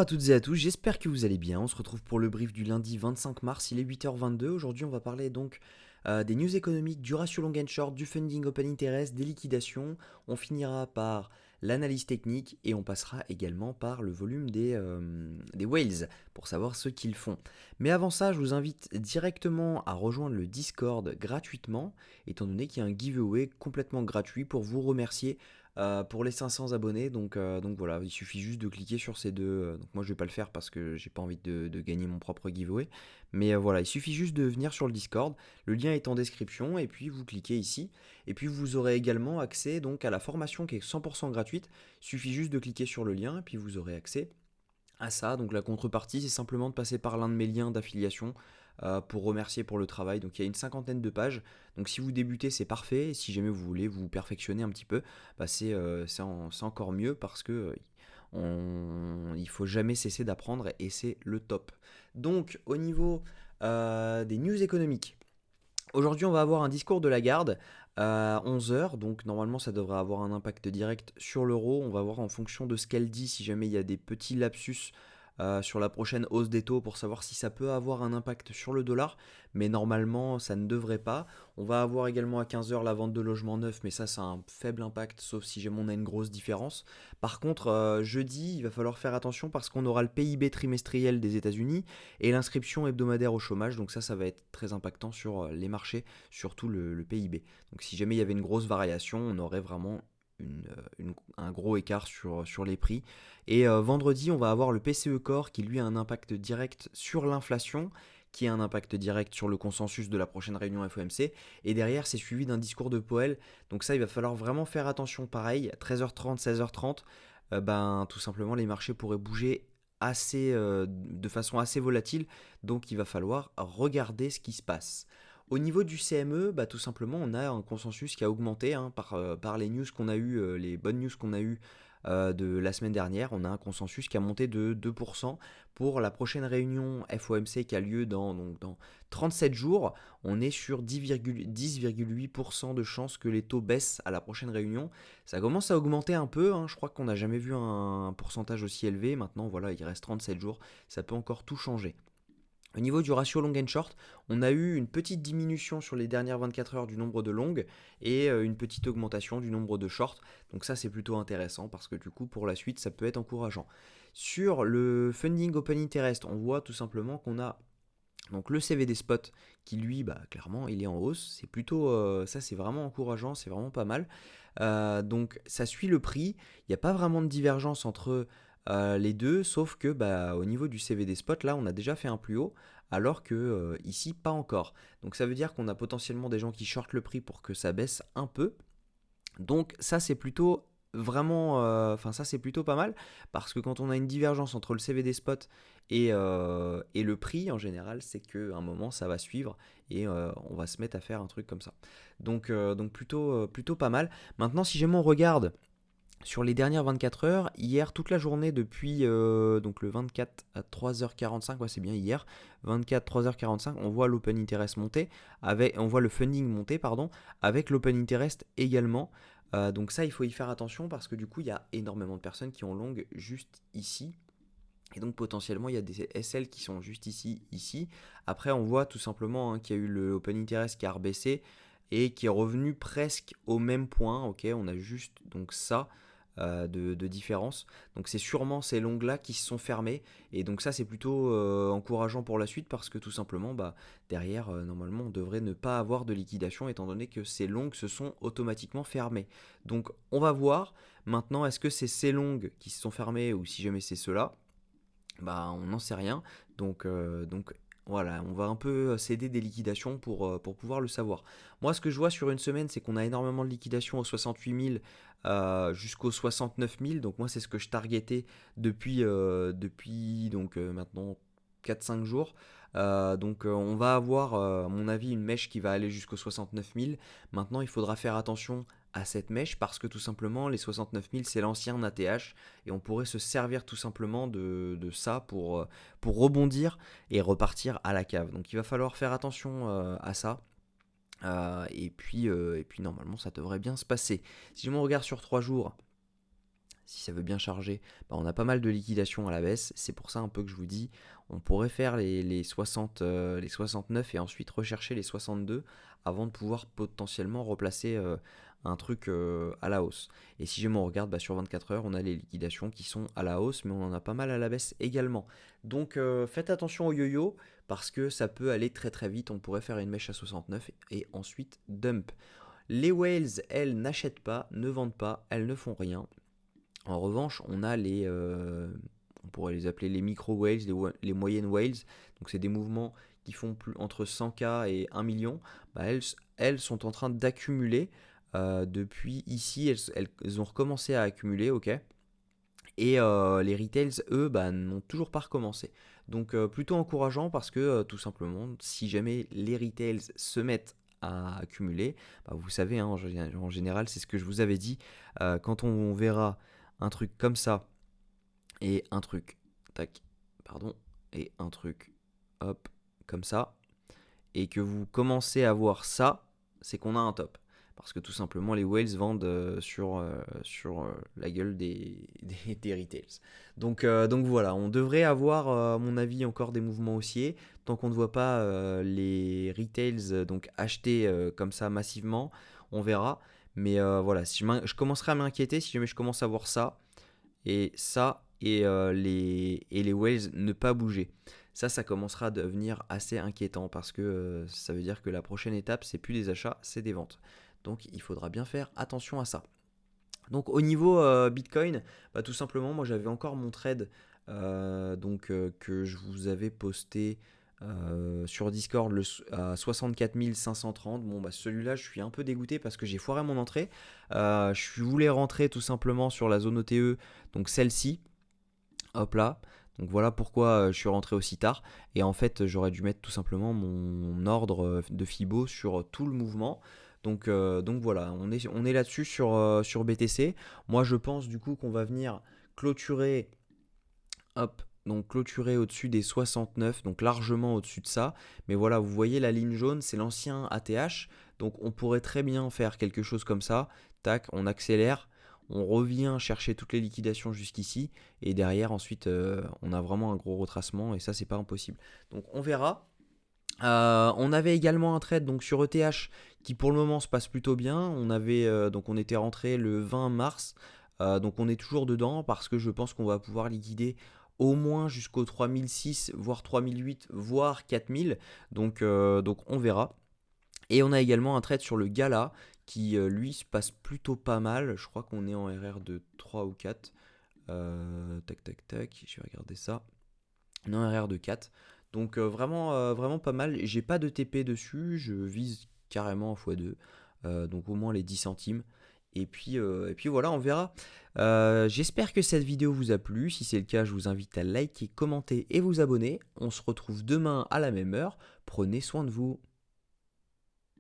À toutes et à tous, j'espère que vous allez bien. On se retrouve pour le brief du lundi 25 mars, il est 8h22. Aujourd'hui, on va parler donc des news économiques, du ratio long and short, du funding open interest, des liquidations. On finira par l'analyse technique et on passera également par le volume des whales pour savoir ce qu'ils font. Mais avant ça, je vous invite directement à rejoindre le Discord gratuitement, étant donné qu'il y a un giveaway complètement gratuit pour vous remercier pour les 500 abonnés. Donc voilà, il suffit juste de cliquer sur ces deux. Donc moi je vais pas le faire parce que j'ai pas envie de gagner mon propre giveaway. Mais voilà, il suffit juste de venir sur le Discord. Le lien est en description et puis vous cliquez ici. Et puis vous aurez également accès donc à la formation qui est 100% gratuite. Il suffit juste de cliquer sur le lien et puis vous aurez accès à ça. Donc la contrepartie, c'est simplement de passer par l'un de mes liens d'affiliation pour remercier pour le travail. Donc il y a une cinquantaine de pages. Donc si vous débutez, c'est parfait. Et si jamais vous voulez vous perfectionner un petit peu, bah c'est encore mieux parce que il faut jamais cesser d'apprendre et c'est le top. Donc au niveau des news économiques. Aujourd'hui, on va avoir un discours de Lagarde à 11 heures, donc normalement ça devrait avoir un impact direct sur l'euro. On va voir en fonction de ce qu'elle dit si jamais il y a des petits lapsus sur la prochaine hausse des taux pour savoir si ça peut avoir un impact sur le dollar, mais normalement ça ne devrait pas. On va avoir également à 15 heures la vente de logements neufs, mais ça a un faible impact sauf si jamais on a une grosse différence. Par contre, jeudi, il va falloir faire attention parce qu'on aura le PIB trimestriel des États-Unis et l'inscription hebdomadaire au chômage, donc ça va être très impactant sur les marchés, surtout le PIB. Donc si jamais il y avait une grosse variation, on aurait vraiment un gros écart sur les prix. Et vendredi, on va avoir le PCE Core qui lui a un impact direct sur l'inflation, qui a un impact direct sur le consensus de la prochaine réunion FOMC. Et derrière, c'est suivi d'un discours de Powell. Donc ça, il va falloir vraiment faire attention. Pareil, 13h30, 16h30, ben, tout simplement, les marchés pourraient bouger de façon assez volatile. Donc il va falloir regarder ce qui se passe. Au niveau du CME, bah, tout simplement, on a un consensus qui a augmenté hein, par les news qu'on a eues, les bonnes news qu'on a eues de la semaine dernière. On a un consensus qui a monté de 2% pour la prochaine réunion FOMC qui a lieu dans 37 jours. On est sur 10,8% de chances que les taux baissent à la prochaine réunion. Ça commence à augmenter un peu, hein. Je crois qu'on n'a jamais vu un pourcentage aussi élevé. Maintenant, voilà, il reste 37 jours, ça peut encore tout changer. Au niveau du ratio long and short, on a eu une petite diminution sur les dernières 24 heures du nombre de longues et une petite augmentation du nombre de shorts. Donc ça c'est plutôt intéressant parce que du coup pour la suite ça peut être encourageant. Sur le funding open interest, on voit tout simplement qu'on a donc le CVD spot qui lui bah, clairement il est en hausse. C'est plutôt ça c'est vraiment encourageant, c'est vraiment pas mal. Donc ça suit le prix. Il n'y a pas vraiment de divergence entre les deux, sauf que bah, au niveau du CVD spot, là, on a déjà fait un plus haut, alors que ici, pas encore. Donc ça veut dire qu'on a potentiellement des gens qui shortent le prix pour que ça baisse un peu. Donc ça, c'est plutôt vraiment, enfin ça c'est plutôt pas mal parce que quand on a une divergence entre le CVD spot et le prix en général, c'est qu'à un moment ça va suivre et on va se mettre à faire un truc comme ça. Donc plutôt pas mal. Maintenant, si jamais on regarde sur les dernières 24 heures, hier, toute la journée depuis donc le 24 à 3h45, ouais, c'est bien hier, 24 3h45, on voit l'open interest monter, on voit le funding monter, pardon, avec l'open interest également. Donc ça, il faut y faire attention parce que du coup, il y a énormément de personnes qui ont long juste ici. Et donc potentiellement, il y a des SL qui sont juste ici, ici. Après, on voit tout simplement hein, qu'il y a eu le open interest qui a rebaissé et qui est revenu presque au même point. Ok, on a juste donc ça de différence. Donc c'est sûrement ces longues là qui se sont fermées et donc ça c'est plutôt encourageant pour la suite parce que tout simplement bah, derrière normalement on devrait ne pas avoir de liquidation étant donné que ces longues se sont automatiquement fermées. Donc on va voir maintenant est-ce que c'est ces longues qui se sont fermées ou si jamais c'est cela, bah on n'en sait rien. Donc voilà, on va un peu céder des liquidations pour pouvoir le savoir. Moi, ce que je vois sur une semaine, c'est qu'on a énormément de liquidations aux 68 000 jusqu'aux 69 000. Donc moi, c'est ce que je targetais depuis donc maintenant 4-5 jours. On va avoir, à mon avis, une mèche qui va aller jusqu'aux 69 000. Maintenant, il faudra faire attention à cette mèche parce que tout simplement, les 69 000, c'est l'ancien ATH et on pourrait se servir tout simplement de ça pour rebondir et repartir à la cave. Donc il va falloir faire attention à ça. Et puis normalement ça devrait bien se passer. Si je me regarde sur 3 jours, si ça veut bien charger, bah, on a pas mal de liquidations à la baisse. C'est pour ça un peu que je vous dis, on pourrait faire les 60, les 69 et ensuite rechercher les 62 avant de pouvoir potentiellement replacer un truc à la hausse. Et si jamais on regarde sur 24 heures, on a les liquidations qui sont à la hausse, mais on en a pas mal à la baisse également. Donc faites attention au yo-yo parce que ça peut aller très très vite. On pourrait faire une mèche à 69 et ensuite dump. Les whales, elles, n'achètent pas, ne vendent pas, elles ne font rien. En revanche, on a on pourrait les appeler les micro whales, les moyennes whales. Donc c'est des mouvements qui font entre 100K et 1 million. Bah, elles sont en train d'accumuler. Depuis ici, elles ont recommencé à accumuler, ok. Et les retails, eux, bah, n'ont toujours pas recommencé. Donc plutôt encourageant parce que tout simplement, si jamais les retails se mettent à accumuler, bah, vous savez, hein, en général, c'est ce que je vous avais dit, quand on verra un truc comme ça et un truc, tac, pardon, et un truc, hop, comme ça, et que vous commencez à voir ça, c'est qu'on a un top. Parce que tout simplement, les whales vendent sur la gueule des retails. Donc voilà, on devrait avoir, à mon avis, encore des mouvements haussiers. Tant qu'on ne voit pas les retails donc acheter comme ça massivement, on verra. Mais voilà, si je commencerai à m'inquiéter si jamais je commence à voir ça et les whales ne pas bouger. Ça commencera à devenir assez inquiétant parce que ça veut dire que la prochaine étape, c'est plus des achats, c'est des ventes. Donc il faudra bien faire attention à ça. Donc au niveau Bitcoin, bah, tout simplement, moi j'avais encore mon trade que je vous avais posté sur Discord à 64 530. Bon, bah, celui-là, je suis un peu dégoûté parce que j'ai foiré mon entrée. Je voulais rentrer tout simplement sur la zone OTE, donc celle-ci. Hop là. Donc voilà pourquoi je suis rentré aussi tard. Et en fait, j'aurais dû mettre tout simplement mon ordre de Fibo sur tout le mouvement. Donc voilà, on est là-dessus sur BTC. Moi, je pense du coup qu'on va venir clôturer, hop, donc clôturer au-dessus des 69, donc largement au-dessus de ça. Mais voilà, vous voyez la ligne jaune, c'est l'ancien ATH. Donc on pourrait très bien faire quelque chose comme ça. Tac, on accélère. On revient chercher toutes les liquidations jusqu'ici et derrière ensuite on a vraiment un gros retracement et ça c'est pas impossible. Donc on verra. On avait également un trade donc sur ETH qui pour le moment se passe plutôt bien. Donc on était rentré le 20 mars. Donc on est toujours dedans parce que je pense qu'on va pouvoir liquider au moins jusqu'au 3006, voire 3008, voire 4000. Donc on verra. Et on a également un trade sur le Gala qui lui se passe plutôt pas mal. Je crois qu'on est en RR de 3 ou 4. Tac tac tac, je vais regarder ça. On est en RR de 4. Donc vraiment pas mal. J'ai pas de TP dessus, je vise carrément en x2. Donc au moins les 10 centimes. Et puis voilà, on verra. J'espère que cette vidéo vous a plu. Si c'est le cas, je vous invite à liker, commenter et vous abonner. On se retrouve demain à la même heure. Prenez soin de vous.